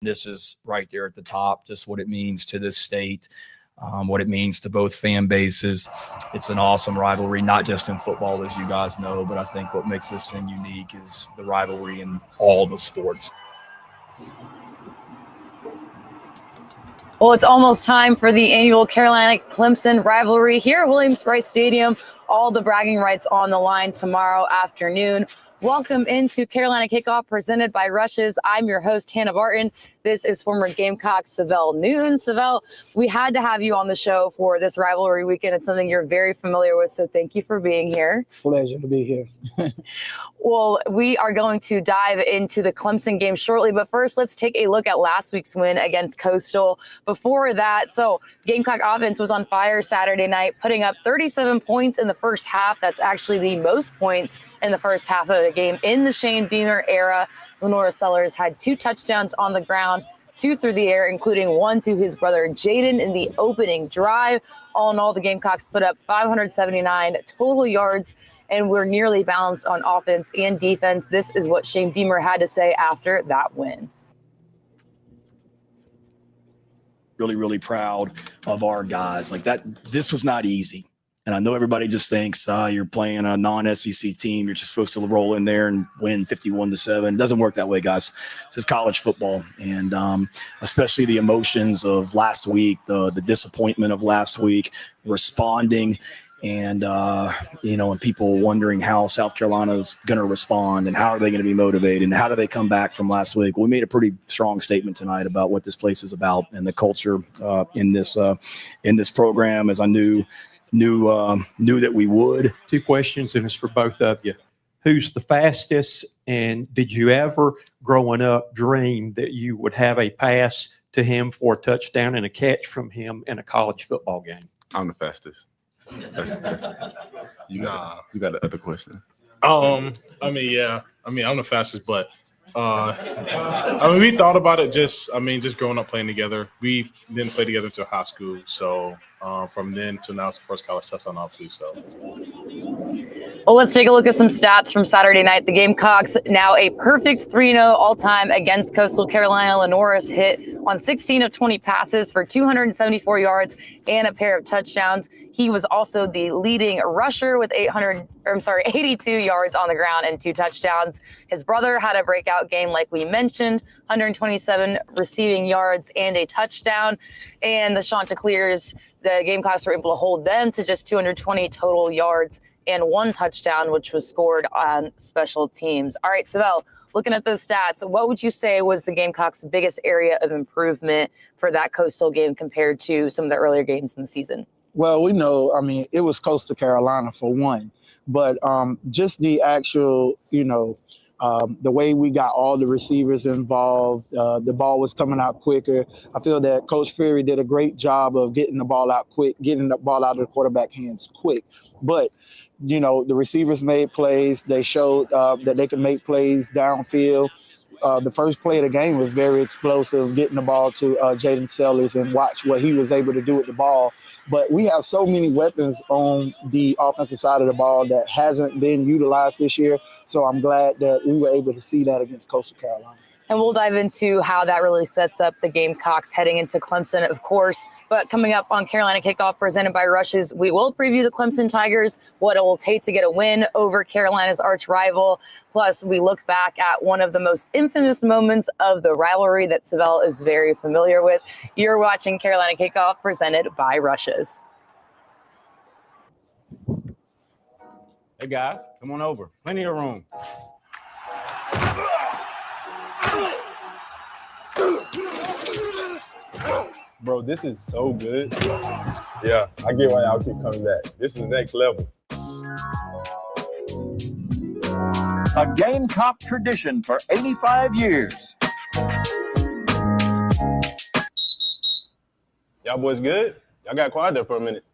This is right there at the top, just what it means to this state, what it means to both fan bases. It's an awesome rivalry, not just in football, as you guys know, but I think what makes this thing unique is the rivalry in all the sports. Well, it's almost time for the annual Carolina-Clemson rivalry here at Williams-Brice Stadium. All the bragging rights on the line tomorrow afternoon. Welcome into Carolina Kickoff, presented by Rushes. I'm your host, Hanna Barton. This is former Gamecock Syvelle Newton. Syvelle, we had to have you on the show for this rivalry weekend. It's something you're very familiar with, so thank you for being here. Pleasure to be here. Well, we are going to dive into the Clemson game shortly, but first, let's take a look at last week's win against Coastal. Before that, Gamecock offense was on fire Saturday night, putting up 37 points in the first half. That's actually the most points in the first half of the game in the Shane Beamer era. Lenora Sellers had 2 touchdowns on the ground, 2 through the air, including 1 to his brother Jaden in the opening drive. All in all, the Gamecocks put up 579 total yards, and we're nearly balanced on offense and defense. This is what Shane Beamer had to say after that win. Really, really proud of our guys. This was not easy. And I know everybody just thinks you're playing a non-SEC team. You're just supposed to roll in there and win 51-7. It doesn't work that way, guys. This is college football. And especially the emotions of last week, the disappointment of last week, responding, and and people wondering how South Carolina's going to respond and how are they going to be motivated and how do they come back from last week. We made a pretty strong statement tonight about what this place is about and the culture in this program, as I knew that we would. 2 questions, and it's for both of you. Who's the fastest, and did you ever, growing up, dream that you would have a pass to him for a touchdown and a catch from him in a college football game? I'm the fastest. That's the best. You got the other question. I'm the fastest, but we thought about it just growing up playing together. We didn't play together until high school, so from then to now, it's the first college touchdown, obviously. So, well, let's take a look at some stats from Saturday night. The Gamecocks now a perfect 3-0 all-time against Coastal Carolina. Lenoris hit on 16 of 20 passes for 274 yards and a pair of touchdowns. He was also the leading rusher with 82 yards on the ground and 2 touchdowns. His brother had a breakout game, like we mentioned, 127 receiving yards and a touchdown. And the Chanticleers, the Gamecocks were able to hold them to just 220 total yards and 1 touchdown, which was scored on special teams. All right, Syvelle, looking at those stats, what would you say was the Gamecocks' biggest area of improvement for that Coastal game compared to some of the earlier games in the season? Well, we know, it was Coastal Carolina for one, but just the actual, the way we got all the receivers involved, the ball was coming out quicker. I feel that Coach Fury did a great job of getting the ball out quick, getting the ball out of the quarterback hands quick. But, the receivers made plays. They showed that they can make plays downfield. The first play of the game was very explosive, getting the ball to Jaden Sellers, and watch what he was able to do with the ball. But we have so many weapons on the offensive side of the ball that hasn't been utilized this year. So I'm glad that we were able to see that against Coastal Carolina. And we'll dive into how that really sets up the Gamecocks heading into Clemson, of course. But coming up on Carolina Kickoff, presented by Rushes, we will preview the Clemson Tigers, what it will take to get a win over Carolina's arch rival. Plus, we look back at one of the most infamous moments of the rivalry that Syvelle is very familiar with. You're watching Carolina Kickoff, presented by Rushes. Hey, guys, come on over. Plenty of room. Bro, this is so good. Yeah, I get why y'all keep coming back. This is the next level. A Gamecock tradition for 85 years. Y'all boys good? Y'all got quiet there for a minute.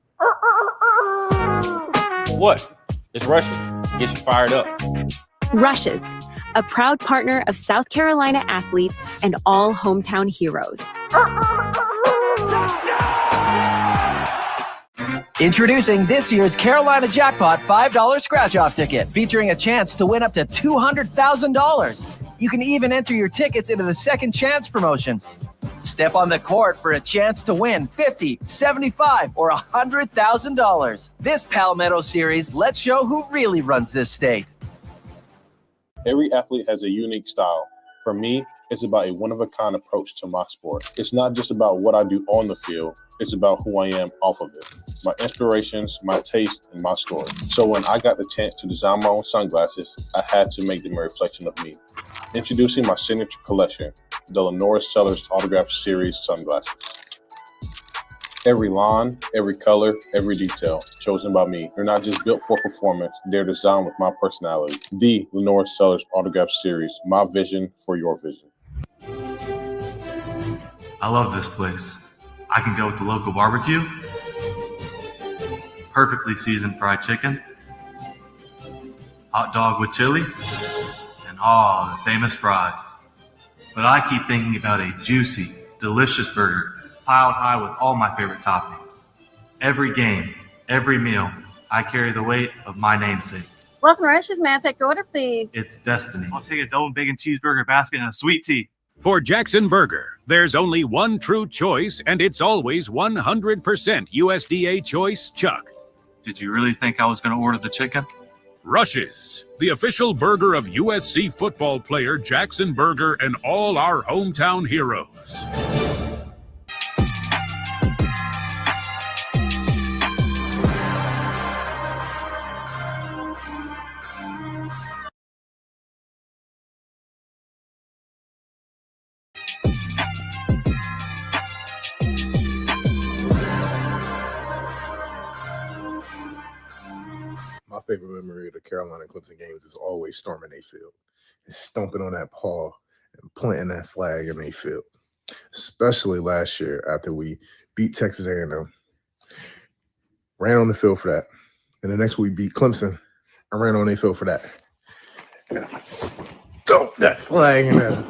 What? It's Rushes. Get you fired up. Rushes, a proud partner of South Carolina athletes and all hometown heroes. Introducing this year's Carolina Jackpot $5 scratch-off ticket, featuring a chance to win up to $200,000. You can even enter your tickets into the Second Chance promotion. Step on the court for a chance to win $50, $75, or $100,000. This Palmetto Series, let's show who really runs this state. Every athlete has a unique style. For me, it's about a one-of-a-kind approach to my sport. It's not just about what I do on the field. It's about who I am off of it. My inspirations, my taste, and my story. So when I got the chance to design my own sunglasses, I had to make them a reflection of me. Introducing my signature collection, the Lenora Sellers Autograph Series sunglasses. Every line, every color, every detail, chosen by me. They're not just built for performance, they're designed with my personality. The Lenora Sellers Autograph Series, my vision for your vision. I love this place. I can go with the local barbecue, perfectly seasoned fried chicken, hot dog with chili, and the famous fries. But I keep thinking about a juicy, delicious burger piled high with all my favorite toppings. Every game, every meal, I carry the weight of my namesake. Welcome to Rush's, man. Take your order, please. It's destiny. I'll take a double bacon cheeseburger basket and a sweet tea. For Jackson Burger, there's only one true choice, and it's always 100% USDA choice chuck. Did you really think I was going to order the chicken? Rush's, the official burger of USC football player Jackson Burger and all our hometown heroes. My favorite memory of the Carolina Clemson games is always storming their field and stomping on that paw and planting that flag in their field. Especially last year after we beat Texas A&M. Ran on the field for that. And the next week we beat Clemson. I ran on their field for that. And I stomped that flag in there.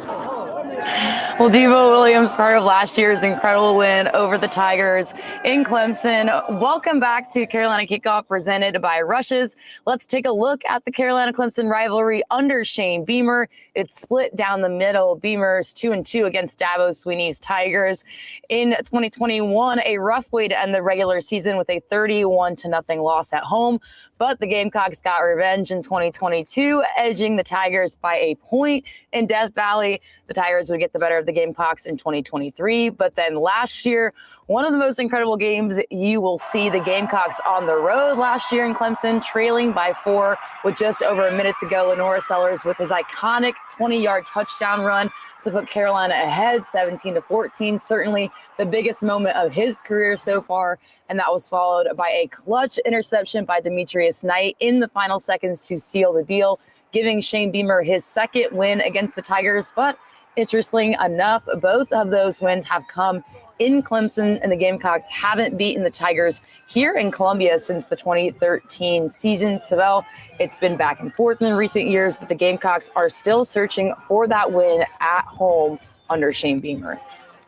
Well, Devo Williams, part of last year's incredible win over the Tigers in Clemson. Welcome back to Carolina Kickoff, presented by Rush's. Let's take a look at the Carolina-Clemson rivalry under Shane Beamer. It's split down the middle. Beamer's 2-2 against Dabo Swinney's Tigers. In 2021, a rough way to end the regular season with a 31-0 loss at home. But the Gamecocks got revenge in 2022, edging the Tigers by a point in Death Valley. The Tigers would get the better of the Gamecocks in 2023. But then last year, one of the most incredible games you will see, the Gamecocks on the road last year in Clemson, trailing by 4 with just over a minute to go. Lenora Sellers with his iconic 20-yard touchdown run to put Carolina ahead 17-14. Certainly the biggest moment of his career so far. And that was followed by a clutch interception by Demetrius Knight in the final seconds to seal the deal, giving Shane Beamer his second win against the Tigers. But interesting enough, both of those wins have come in Clemson, and the Gamecocks haven't beaten the Tigers here in Columbia since the 2013 season. Syvelle, it's been back and forth in recent years, but the Gamecocks are still searching for that win at home under Shane Beamer.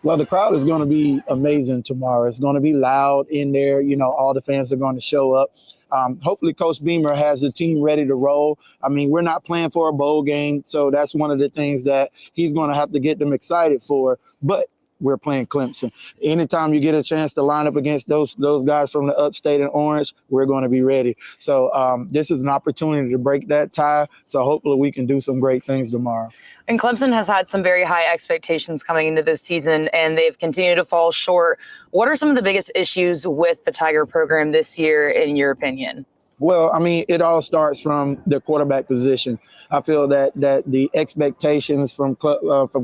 Well, the crowd is going to be amazing tomorrow. It's going to be loud in there. You know, all the fans are going to show up. Hopefully Coach Beamer has the team ready to roll. I mean, we're not playing for a bowl game, so that's one of the things that he's going to have to get them excited for. But we're playing Clemson. Anytime you get a chance to line up against those guys from the upstate and Orange, we're going to be ready. So this is an opportunity to break that tie. So hopefully we can do some great things tomorrow. And Clemson has had some very high expectations coming into this season, and they've continued to fall short. What are some of the biggest issues with the Tiger program this year, in your opinion? Well, I mean, it all starts from the quarterback position. I feel that the expectations from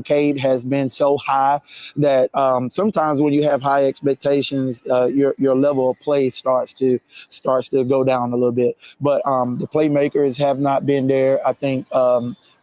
Cade has been so high that sometimes when you have high expectations, your level of play starts to go down a little bit. But the playmakers have not been there. I think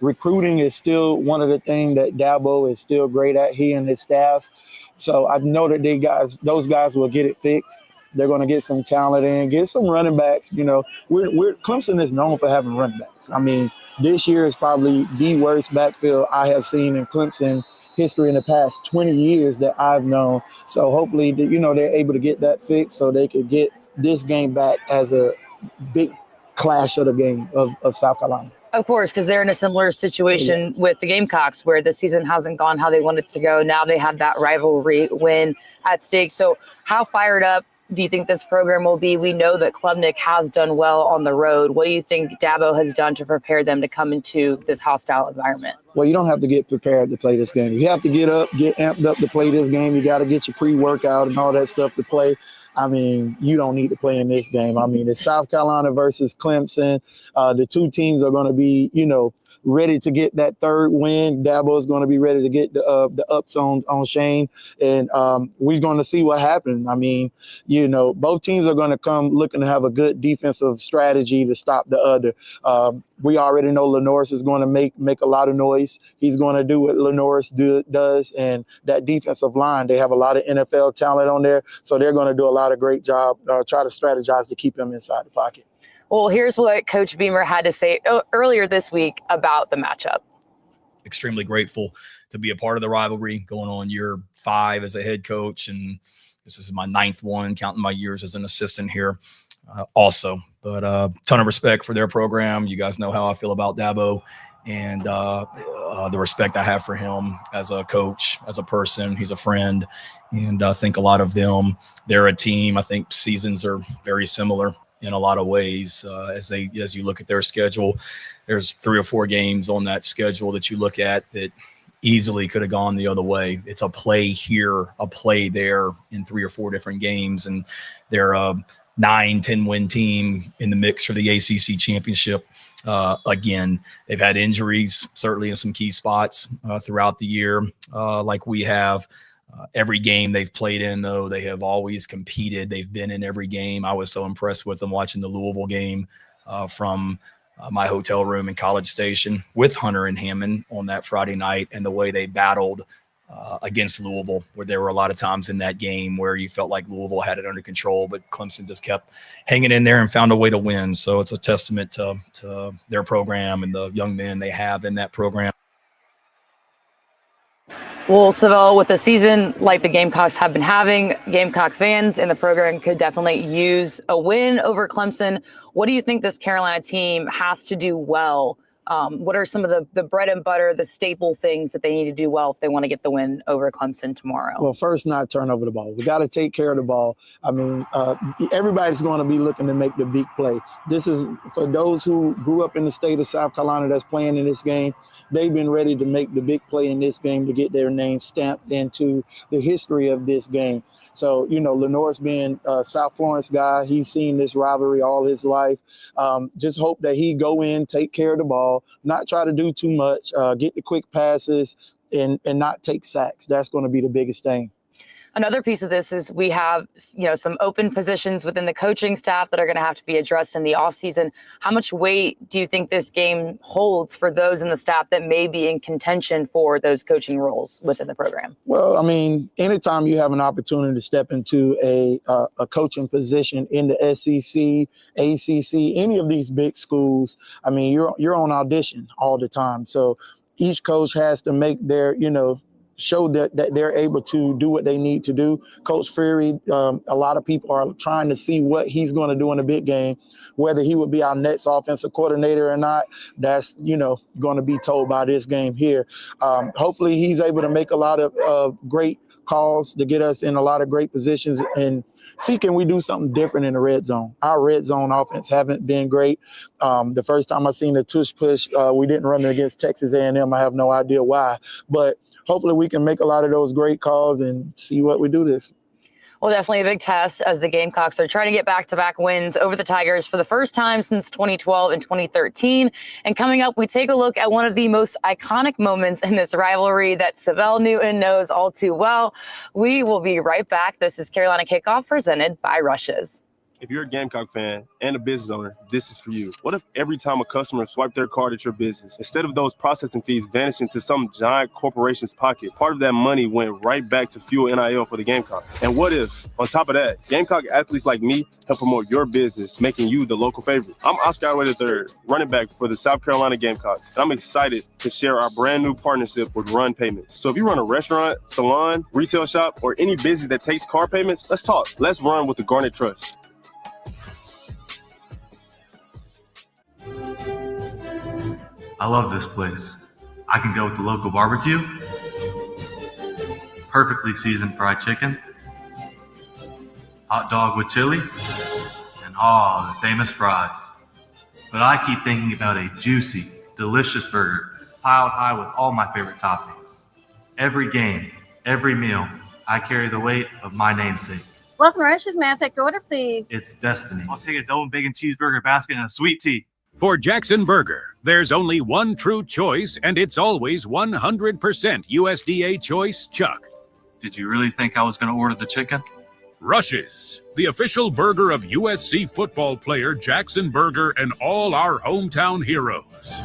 recruiting is still one of the things that Dabo is still great at, he and his staff. So I know that those guys will get it fixed. They're going to get some talent in, get some running backs. You know, Clemson is known for having running backs. I mean, this year is probably the worst backfield I have seen in Clemson history in the past 20 years that I've known. So hopefully, they're able to get that fixed so they could get this game back as a big clash of the game of South Carolina. Of course, because they're in a similar situation with the Gamecocks, where the season hasn't gone how they want it to go. Now they have that rivalry win at stake. So how fired up do you think this program will be? We know that Klubnik has done well on the road. What do you think Dabo has done to prepare them to come into this hostile environment? Well, you don't have to get prepared to play this game. You have to get amped up to play this game. You got to get your pre-workout and all that stuff to play. I mean, you don't need to play in this game. I mean, it's South Carolina versus Clemson. The two teams are going to be, ready to get that third win. Dabo is going to be ready to get the ups on Shane, and we're going to see what happens. I mean, both teams are going to come looking to have a good defensive strategy to stop the other. We already know Lenoris is going to make a lot of noise. He's going to do what Lenoris does, and that defensive line, they have a lot of NFL talent on there, so they're going to do a lot of great job, try to strategize to keep him inside the pocket. Well, here's what Coach Beamer had to say earlier this week about the matchup. Extremely grateful to be a part of the rivalry, going on year 5 as a head coach, and this is my 9th one, counting my years as an assistant here also. But a ton of respect for their program. You guys know how I feel about Dabo, and the respect I have for him as a coach, as a person. He's a friend, and I think a lot of them, they're a team. I think seasons are very similar in a lot of ways. As you look at their schedule, there's 3 or 4 games on that schedule that you look at that easily could have gone the other way. It's a play here, a play there in 3 or 4 different games, and they're a 9-10 win team in the mix for the ACC championship. Again, they've had injuries, certainly in some key spots throughout the year, like we have. Every game they've played in, though, they have always competed. They've been in every game. I was so impressed with them watching the Louisville game from my hotel room in College Station with Hunter and Hammond on that Friday night, and the way they battled against Louisville, where there were a lot of times in that game where you felt like Louisville had it under control, but Clemson just kept hanging in there and found a way to win. So it's a testament to their program and the young men they have in that program. Well, Syvelle, with a season like the Gamecocks have been having, Gamecock fans in the program could definitely use a win over Clemson. What do you think this Carolina team has to do well? What are some of the bread and butter, the staple things that they need to do well if they want to get the win over Clemson tomorrow? Well, first, not turn over the ball. We got to take care of the ball. I mean, everybody's going to be looking to make the big play. This is for those who grew up in the state of South Carolina that's playing in this game. They've been ready to make the big play in this game to get their name stamped into the history of this game. So, Lenoris being a South Florence guy, he's seen this rivalry all his life. Just hope that he go in, take care of the ball, not try to do too much, get the quick passes, and not take sacks. That's going to be the biggest thing. Another piece of this is we have, some open positions within the coaching staff that are going to have to be addressed in the offseason. How much weight do you think this game holds for those in the staff that may be in contention for those coaching roles within the program? Well, I mean, anytime you have an opportunity to step into a coaching position in the SEC, ACC, any of these big schools, I mean, you're on audition all the time. So each coach has to make their, show that they're able to do what they need to do. Coach Fury, a lot of people are trying to see what he's going to do in a big game, whether he would be our next offensive coordinator or not. That's, going to be told by this game here. Hopefully he's able to make a lot of great calls to get us in a lot of great positions and see, can we do something different in the red zone? Our red zone offense haven't been great. The first time I seen the tush push, we didn't run it against Texas A&M. I have no idea why, but hopefully we can make a lot of those great calls and see what we do this. Well, definitely a big test as the Gamecocks are trying to get back-to-back wins over the Tigers for the first time since 2012 and 2013. And coming up, we take a look at one of the most iconic moments in this rivalry that Syvelle Newton knows all too well. We will be right back. This is Carolina Kickoff presented by Rushes. If you're a Gamecock fan and a business owner, this is for you. What if every time a customer swiped their card at your business, instead of those processing fees vanishing to some giant corporation's pocket, part of that money went right back to fuel NIL for the Gamecocks? And what if, on top of that, Gamecock athletes like me help promote your business, making you the local favorite? I'm Oscar Adway III, running back for the South Carolina Gamecocks, and I'm excited to share our brand new partnership with Run Payments. So if you run a restaurant, salon, retail shop, or any business that takes card payments, let's talk. Let's run with the Garnet Trust. I love this place. I can go with the local barbecue, perfectly seasoned fried chicken, hot dog with chili, and the famous fries. But I keep thinking about a juicy, delicious burger piled high with all my favorite toppings. Every game, every meal, I carry the weight of my namesake. Welcome to Rush's. May I take your order, please? It's destiny. I'll take a double bacon cheeseburger basket and a sweet tea. For Jackson Burger, there's only one true choice, and it's always 100% USDA choice chuck. Did you really think I was going to order the chicken? Rush's, the official burger of USC football player Jackson Burger and all our hometown heroes.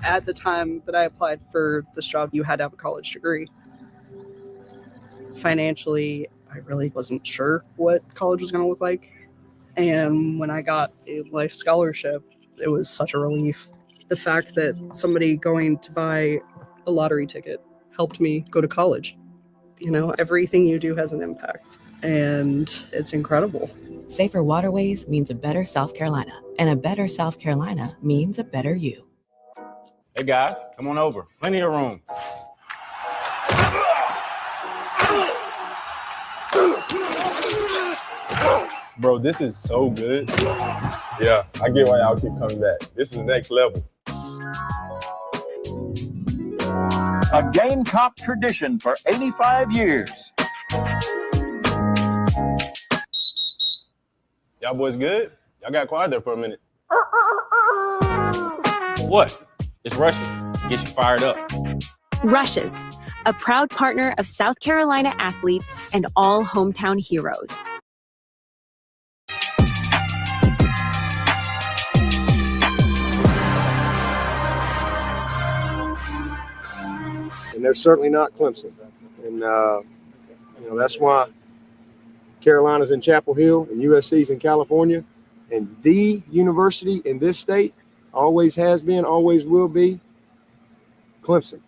At the time that I applied for this job, you had to have a college degree. Financially, I really wasn't sure what college was going to look like. And when I got a life scholarship, it was such a relief. The fact that somebody going to buy a lottery ticket helped me go to college. You know, everything you do has an impact, and it's incredible. Safer waterways means a better South Carolina, and a better South Carolina means a better you. Hey guys, come on over. Plenty of room. Bro, this is so good. Yeah, I get why y'all keep coming back. This is the next level. A Gamecock tradition for 85 years. Y'all boys good? Y'all got quiet there for a minute. What? It's Rush's. Get you fired up. Rush's, a proud partner of South Carolina athletes and all hometown heroes. And they're certainly not Clemson. And, that's why Carolina's in Chapel Hill and USC's in California. And the university in this state always has been, always will be, Clemson.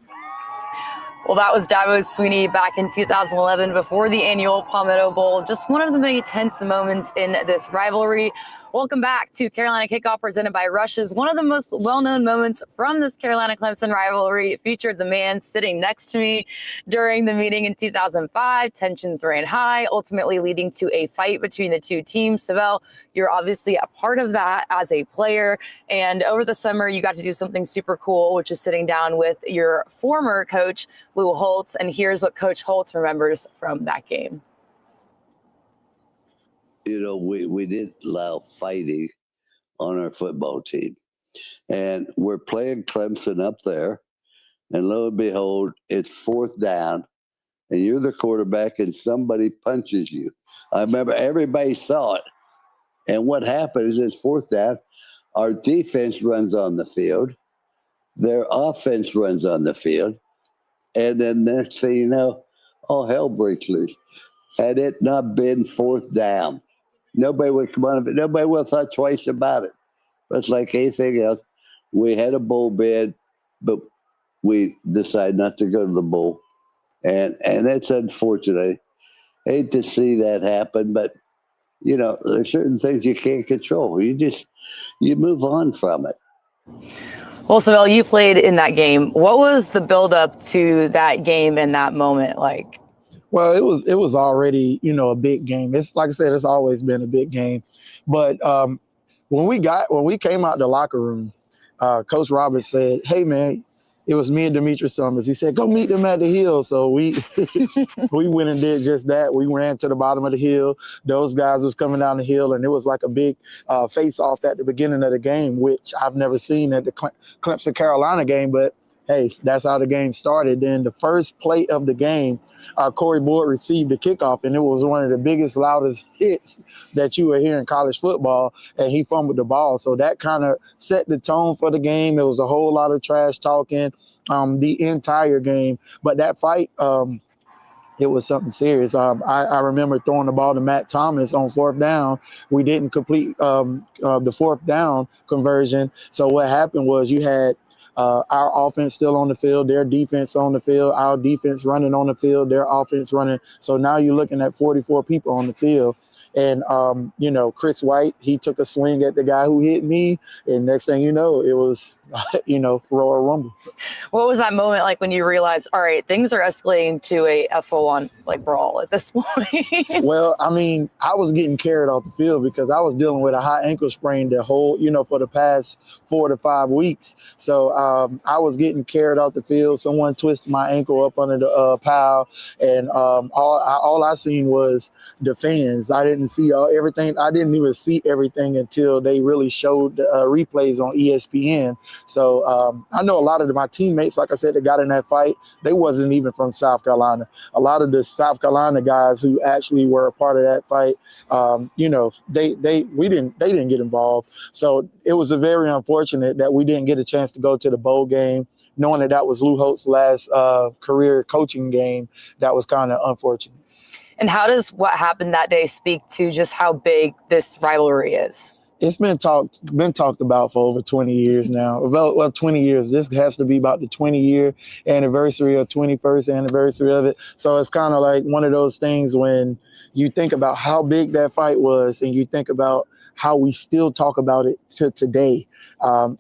Well, that was Dabo Sweeney back in 2011 before the annual Palmetto Bowl. Just one of the many tense moments in this rivalry. Welcome back to Carolina Kickoff, presented by Rush's. One of the most well-known moments from this Carolina-Clemson rivalry featured the man sitting next to me during the meeting in 2005. Tensions ran high, ultimately leading to a fight between the two teams. Syvelle, you're obviously a part of that as a player. And over the summer, you got to do something super cool, which is sitting down with your former coach, Lou Holtz. And here's what Coach Holtz remembers from that game. You know, we didn't allow fighting on our football team. And we're playing Clemson up there. And lo and behold, it's fourth down. And you're the quarterback and somebody punches you. I remember everybody saw it. And what happens is fourth down, our defense runs on the field. Their offense runs on the field. And then next thing you know, all hell breaks loose. Had it not been fourth down, nobody would come on. Nobody would have thought twice about it. But it's like anything else. We had a bowl bid, but we decided not to go to the bowl. And that's unfortunate. I hate to see that happen, but, you know, there's certain things you can't control. You move on from it. Well, Syvelle, you played in that game. What was the buildup to that game and that moment like? Well, it was already, a big game. It's like I said, it's always been a big game. But when we came out the locker room, Coach Roberts said, "Hey man," it was me and Demetrius Summers. He said, "Go meet them at the hill." So we we went and did just that. We ran to the bottom of the hill. Those guys was coming down the hill, and it was like a big face-off at the beginning of the game, which I've never seen at the Clemson Carolina game. But hey, that's how the game started. Then the first play of the game, Corey Boyd received the kickoff, and it was one of the biggest, loudest hits that you were hearing in college football, and he fumbled the ball. So that kind of set the tone for the game. It was a whole lot of trash talking the entire game. But that fight, it was something serious. I remember throwing the ball to Matt Thomas on fourth down. We didn't complete the fourth down conversion. So what happened was you had our offense still on the field, their defense on the field, our defense running on the field, their offense running. So now you're looking at 44 people on the field. And, Chris White, he took a swing at the guy who hit me. And next thing you know, it was, Royal Rumble. What was that moment like when you realized, all right, things are escalating to a full-on brawl at this point? Well, I mean, I was getting carried off the field because I was dealing with a high ankle sprain the whole, for the past 4 to 5 weeks. So I was getting carried off the field. Someone twisted my ankle up under the pile, and all I seen was the fans. I didn't see everything. I didn't even see everything until they really showed the replays on ESPN. So I know a lot of my teammates, like I said, that got in that fight, they wasn't even from South Carolina. A lot of the South Carolina guys who actually were a part of that fight, they didn't get involved. So it was very unfortunate that we didn't get a chance to go to the bowl game, knowing that was Lou Holtz's last career coaching game. That was kind of unfortunate. And how does what happened that day speak to just how big this rivalry is? It's been talked about for over 20 years now. Well, 20 years. This has to be about the 20-year anniversary or 21st anniversary of it. So it's kind of like one of those things when you think about how big that fight was and you think about how we still talk about it to today.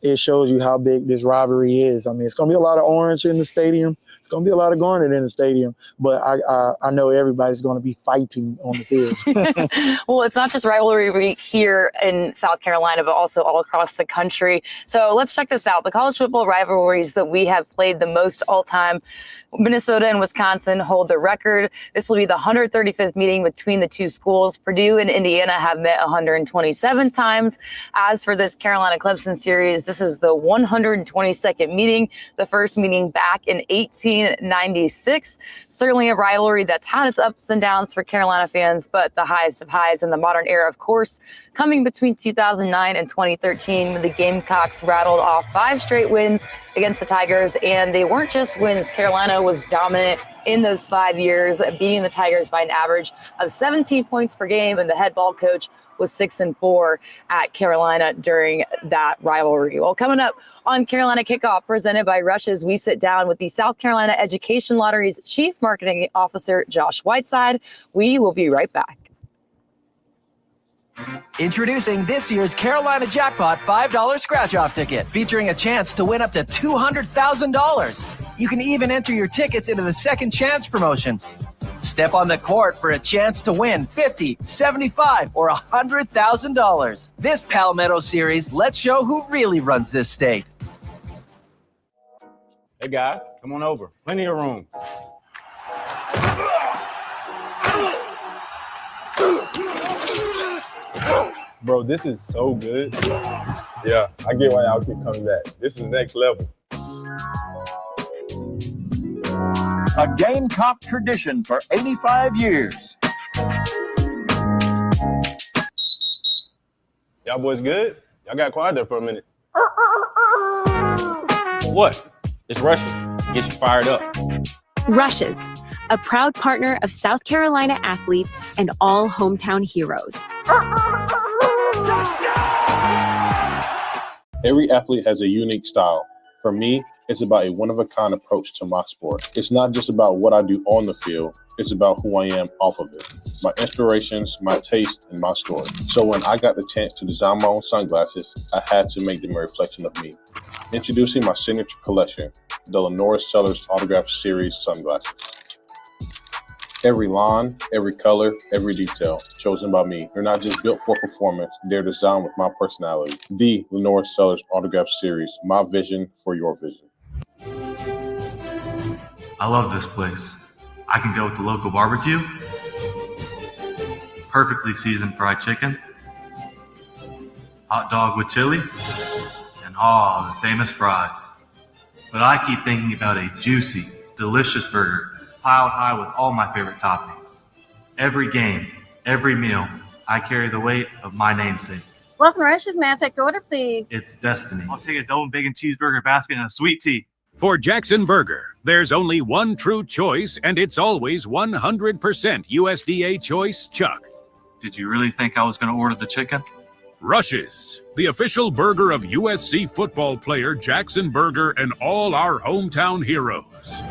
It shows you how big this rivalry is. I mean, it's going to be a lot of orange in the stadium. It's going to be a lot of garnet in the stadium, but I know everybody's going to be fighting on the field. Well, it's not just rivalry here in South Carolina, but also all across the country. So let's check this out. The college football rivalries that we have played the most all time, Minnesota and Wisconsin hold the record. This will be the 135th meeting between the two schools. Purdue and Indiana have met 127 times. As for this Carolina-Clemson series, this is the 122nd meeting, the first meeting back in 1896. Certainly a rivalry that's had its ups and downs for Carolina fans, but the highest of highs in the modern era, of course, coming between 2009 and 2013 when the Gamecocks rattled off 5 straight wins against the Tigers. And they weren't just wins. Carolina was dominant in those 5 years, beating the Tigers by an average of 17 points per game. And the head ball coach was 6-4 at Carolina during that rivalry. Well, coming up on Carolina Kickoff, presented by Rushes, we sit down with the South Carolina Education Lottery's Chief Marketing Officer, Josh Whiteside. We will be right back. Introducing this year's Carolina Jackpot $5 scratch-off ticket, featuring a chance to win up to $200,000. You can even enter your tickets into the Second Chance promotion. Step on the court for a chance to win $50, $75, or $100,000. This Palmetto series lets show who really runs this state. Hey guys, come on over. Plenty of room. Bro, this is so good. Yeah, I get why y'all keep coming back. This is next level. A Gamecock tradition for 85 years. Y'all boys good? Y'all got quiet there for a minute. What? It's Rushes. Get you fired up. Rushes, a proud partner of South Carolina athletes and all hometown heroes. Every athlete has a unique style. For me, it's about a one-of-a-kind approach to my sport. It's not just about what I do on the field, it's about who I am off of it. My inspirations, my taste, and my story. So when I got the chance to design my own sunglasses, I had to make them a reflection of me. Introducing my signature collection, the Lenore Sellers Autograph Series sunglasses. Every line, every color, every detail, chosen by me. They're not just built for performance, they're designed with my personality. The Lenore Sellers Autograph Series, my vision for your vision. I love this place. I can go with the local barbecue, perfectly seasoned fried chicken, hot dog with chili, and the famous fries. But I keep thinking about a juicy, delicious burger piled high with all my favorite toppings. Every game, every meal, I carry the weight of my namesake. Welcome to Rush's. May I take your order, please? It's destiny. I'll take a double bacon cheeseburger basket and a sweet tea. For Jackson Burger, there's only one true choice, and it's always 100% USDA choice Chuck. Did you really think I was going to order the chicken? Rushes, the official burger of USC football player Jackson Burger and all our hometown heroes.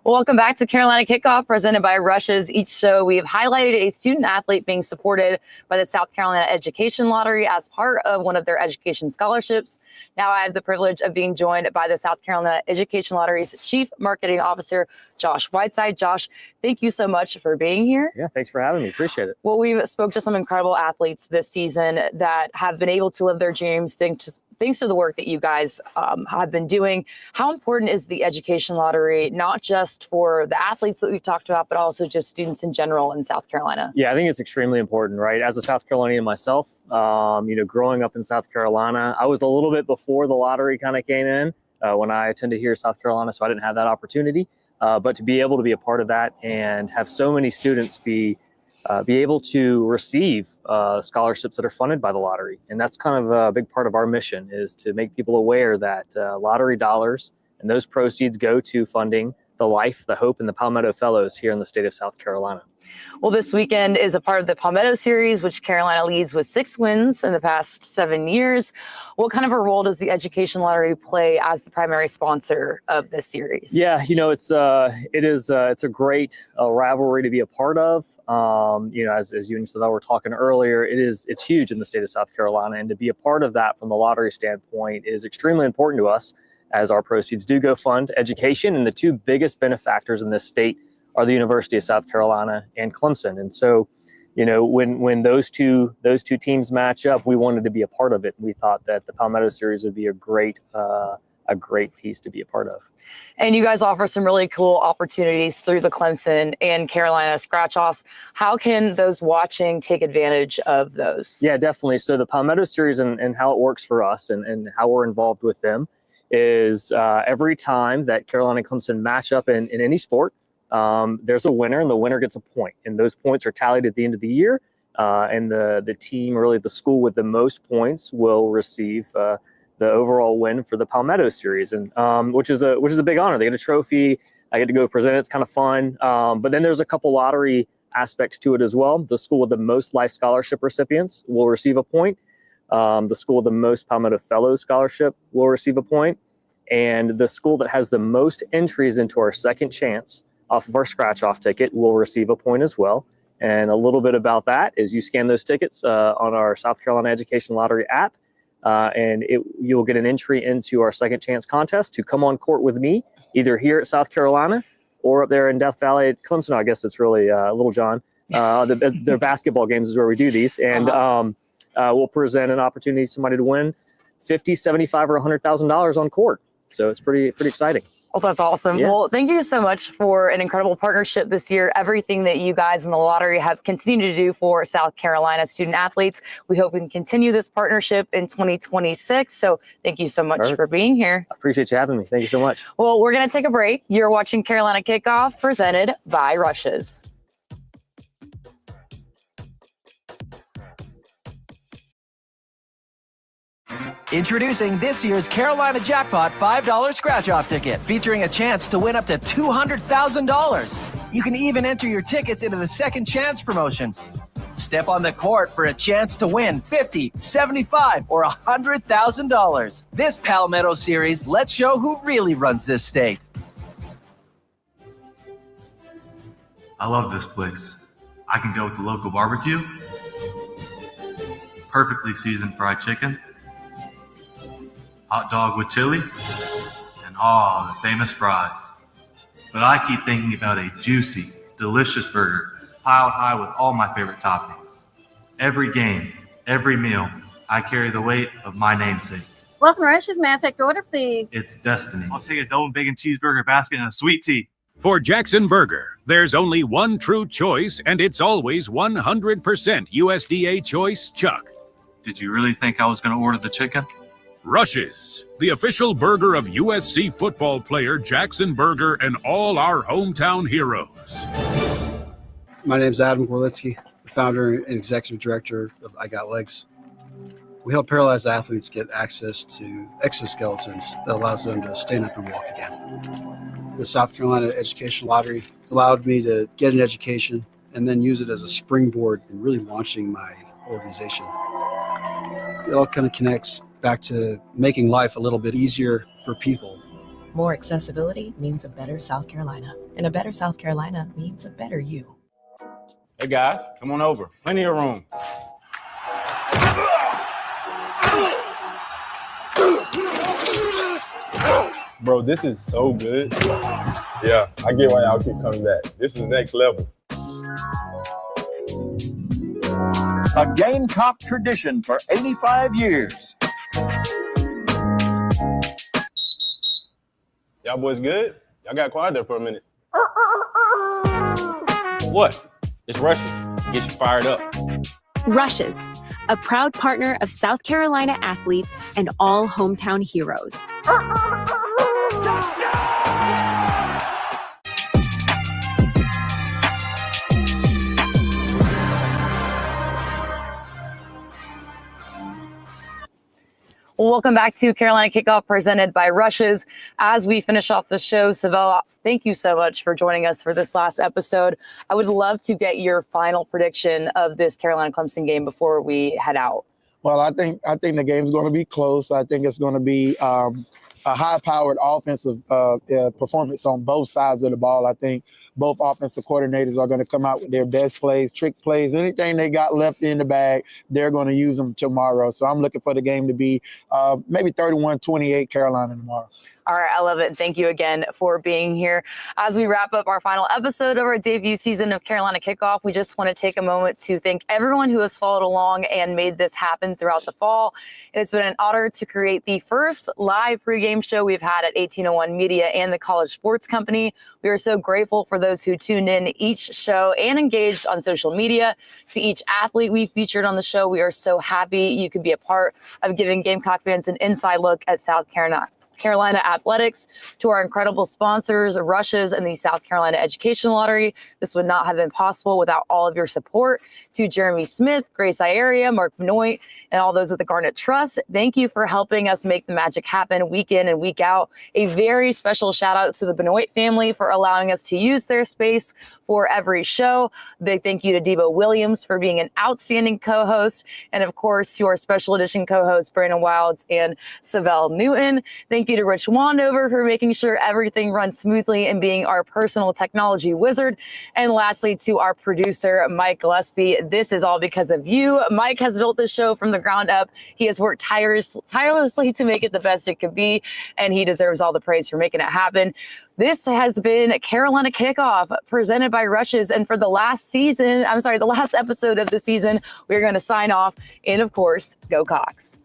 Well, welcome back to Carolina Kickoff, presented by Rushes. Each show, we've highlighted a student athlete being supported by the South Carolina Education Lottery as part of one of their education scholarships. Now I have the privilege of being joined by the South Carolina Education Lottery's Chief Marketing Officer, Josh Whiteside. Josh, thank you so much for being here. Yeah, thanks for having me. Appreciate it. Well, we've spoke to some incredible athletes this season that have been able to live their dreams thanks to the work that you guys have been doing. How important is the Education Lottery, not just for the athletes that we've talked about, but also just students in general in South Carolina? Yeah, I think it's extremely important, right? As a South Carolinian myself, growing up in South Carolina, I was a little bit before the lottery kind of came in when I attended here in South Carolina, so I didn't have that opportunity. But to be able to be a part of that and have so many students be able to receive scholarships that are funded by the lottery. And that's kind of a big part of our mission, is to make people aware that lottery dollars and those proceeds go to funding the life, the hope, and the Palmetto Fellows here in the state of South Carolina. Well, this weekend is a part of the Palmetto Series, which Carolina leads with 6 wins in the past 7 years. What kind of a role does the Education Lottery play as the primary sponsor of this series? Yeah, it's a great rivalry to be a part of. As you and Syvelle were talking earlier, it's huge in the state of South Carolina, and to be a part of that from the lottery standpoint is extremely important to us, as our proceeds do go fund education, and the two biggest benefactors in this state are the University of South Carolina and Clemson. And so, when those two teams match up, we wanted to be a part of it. We thought that the Palmetto Series would be a great piece to be a part of. And you guys offer some really cool opportunities through the Clemson and Carolina scratch-offs. How can those watching take advantage of those? Yeah, definitely. So the Palmetto Series and how it works for us and how we're involved with them is every time that Carolina and Clemson match up in any sport, there's a winner, and the winner gets a point. And those points are tallied at the end of the year. And the team, really the school with the most points, will receive the overall win for the Palmetto Series, and which is a big honor. They get a trophy. I get to go present it. It's kind of fun. But then there's a couple lottery aspects to it as well. The school with the most life scholarship recipients will receive a point. The school with the most Palmetto Fellows scholarship will receive a point. And the school that has the most entries into our second chance off of our scratch-off ticket will receive a point as well. And a little bit about that is you scan those tickets on our South Carolina Education Lottery app, and you'll get an entry into our second chance contest to come on court with me, either here at South Carolina or up there in Death Valley at Clemson. I guess it's really Little John. Their basketball games is where we do these. And we'll present an opportunity to somebody to win $50,000, $75,000, or $100,000 on court. So it's pretty exciting. Well, that's awesome. Yeah. Well, thank you so much for an incredible partnership this year. Everything that you guys in the lottery have continued to do for South Carolina student athletes. We hope we can continue this partnership in 2026. So thank you so much for being here. I appreciate you having me. Thank you so much. Well, we're going to take a break. You're watching Carolina Kickoff, presented by Rushes. Introducing this year's Carolina Jackpot $5 scratch-off ticket, featuring a chance to win up to $200,000. You can even enter your tickets into the Second Chance promotion. Step on the court for a chance to win $50,000, $75,000, or $100,000. This Palmetto Series lets show who really runs this state. I love this place. I can go with the local barbecue, perfectly seasoned fried chicken, hot dog with chili, and the famous fries. But I keep thinking about a juicy, delicious burger piled high with all my favorite toppings. Every game, every meal, I carry the weight of my namesake. Welcome, Rushes. May I take your order, please? It's destiny. I'll take a double bacon cheeseburger basket and a sweet tea. For Jackson Burger, there's only one true choice, and it's always 100% USDA choice chuck. Did you really think I was going to order the chicken? Rushes, the official burger of USC football player Jackson Burger and all our hometown heroes. My name's Adam Gorlitsky, the founder and executive director of I Got Legs. We help paralyzed athletes get access to exoskeletons that allows them to stand up and walk again. The South Carolina Education Lottery allowed me to get an education and then use it as a springboard in really launching my organization. It all kind of connects back to making life a little bit easier for people More accessibility means a better South Carolina, and a better South Carolina means a better you. Hey guys, come on over. Plenty of room. Bro, this is so good. Yeah, I get why y'all keep coming back. This is next level. A Gamecock tradition for 85 years. Y'all boys good? Y'all got quiet there for a minute. What? It's Rushes. Get you fired up. Rushes, a proud partner of South Carolina athletes and all hometown heroes. Welcome back to Carolina Kickoff presented by Rushes. As we finish off the show, Syvelle, thank you so much for joining us for this last episode. I would love to get your final prediction of this Carolina-Clemson game before we head out. Well, I think the game's going to be close. I think it's going to be a high-powered offensive performance on both sides of the ball. I think both offensive coordinators are going to come out with their best plays, trick plays, anything they got left in the bag, they're going to use them tomorrow. So I'm looking for the game to be maybe 31-28 Carolina tomorrow. All right, I love it. Thank you again for being here. As we wrap up our final episode of our debut season of Carolina Kickoff, we just want to take a moment to thank everyone who has followed along and made this happen throughout the fall. It's been an honor to create the first live pregame show we've had at 1801 Media and the College Sports Company. We are so grateful for those who tuned in each show and engaged on social media. To each athlete we featured on the show, we are so happy you could be a part of giving Gamecock fans an inside look at South Carolina athletics. To our incredible sponsors, Rushes and the South Carolina Education Lottery. This would not have been possible without all of your support. To Jeremy Smith, Grace Ieria, Mark Benoit, and all those at the Garnet Trust, thank you for helping us make the magic happen week in and week out. A very special shout out to the Benoit family for allowing us to use their space for every show. Big thank you to Debo Williams for being an outstanding co-host. And of course, to our special edition co-hosts, Brandon Wilds and Syvelle Newton. Thank you to Rich Wandover for making sure everything runs smoothly and being our personal technology wizard. And lastly, to our producer, Mike Gillespie. This is all because of you. Mike has built this show from the ground up. He has worked tirelessly to make it the best it could be, and he deserves all the praise for making it happen. This has been Carolina Kickoff presented by Rushes. And for the last episode of the season, we're going to sign off. And of course, go Cox.